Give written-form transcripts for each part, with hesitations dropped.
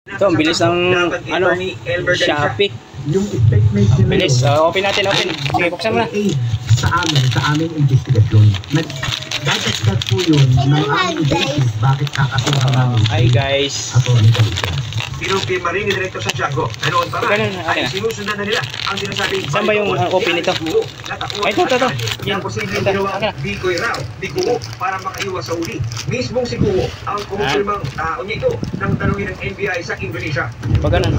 Ito, ang bilis ng Shopee. Yung statement Ang bilis. Open natin, open. Sige, buksan mo na. Sa aming investigasyon, nagdadagdag po yun ng aming basis bakit kakasuha namin. Hi guys. Attorney Galicia. Pinupirma rin ni Director Santiago. Noon pa man, ay sinusundan na nila ang sinasabing saan ba yung open nito? Ay, ito. Yan posibleng ginawa Bikoy raw, Bikuo, para makaiwas sa uli. Mismong si Kuo ang kumupirmang tao niya ito nang tanungin ng NBI sa Indonesia. Pag ganun.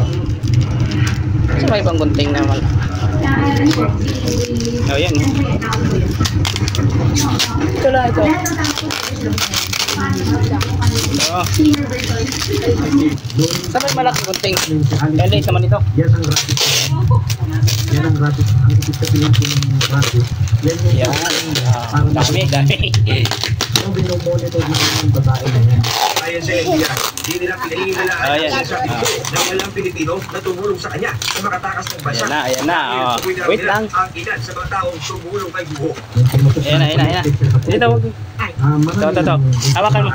Sa may ibang gunting naman. Oh, yan. Ito lang, ito. Oh. Sa may malaking gunting. Kaya naman ito. Yan ang rapid. Yan ang rapid. Ang ibig sabihin ng rapid. Yan. Dami. Ang binomonitor ng babae na yan. Ayon sa NBI, di nila pinahihinalaan sa Bikuo na walang Pilipino na tumulong sa kanya na makatakas ng bansa. Ayan na. Wait lang. Ang ilan sa mga taong tumulong kay Buho. Ayan na. Dito, wag. Ito. Hawakan mo.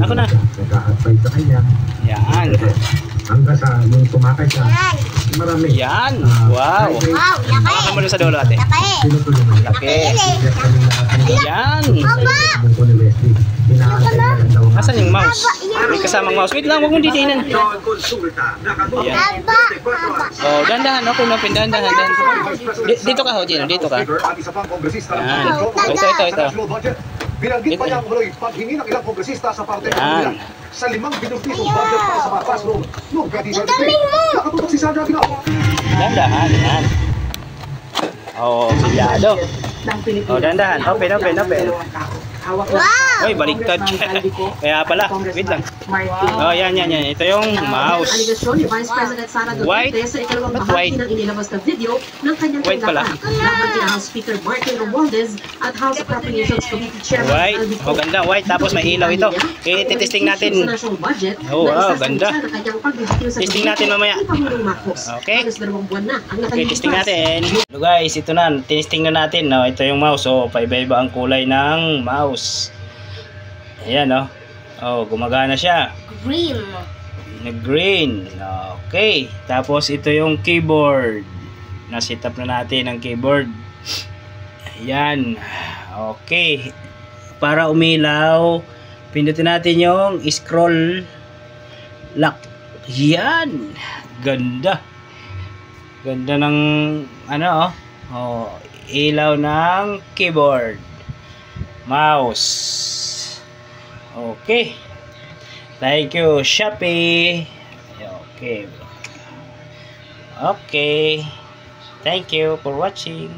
Ako na. Nag-a-advise sa kanya. Yan. Hanggang sa yung tumakay siya. Marami. Yan. Wow. Hawakan mo doon sa dulo, ate. Laki. Yan. Asan yung mouse? May kasamang mouse. Wait lang, huwag mong ditinan. Yan. Oh, dandahan. Open. Dandahan. Dito ka, Hojino. Dito ka. Yan. Ito. Binanggit pa niya ang umuloy paghingi ng ilang kongresista sa parte ng Pilipinas sa 5 binubisong budget para sa mga classroom. Noong Gadina nakatutok si Sandra Ginao. Dandahan. Yan. Oh, silyado. Oh, dandahan. Open. Wow! Oy, baliktad. Kaya pala, wait lang. Oh, yan. Ito yung mouse. White? Ba't white? White pala. White. Oh, ganda. White. Tapos may ilaw ito. Titesting natin. Oh, wow. Ganda. Testing natin mamaya. Okay. Okay, testing natin. So guys, ito na. Testing na natin. No? Ito yung mouse. Oh, paiba-iba ang kulay ng mouse. Ayan, oh. Oh, gumagana siya. Green. Okay. Tapos ito yung keyboard. Na-set up na natin ang keyboard. Ayan. Okay. Para umilaw, pindutin natin yung scroll lock. Yan. Ganda. Ganda ng ilaw ng keyboard. Mouse. Okay. Thank you, Shopee. Okay. Thank you for watching.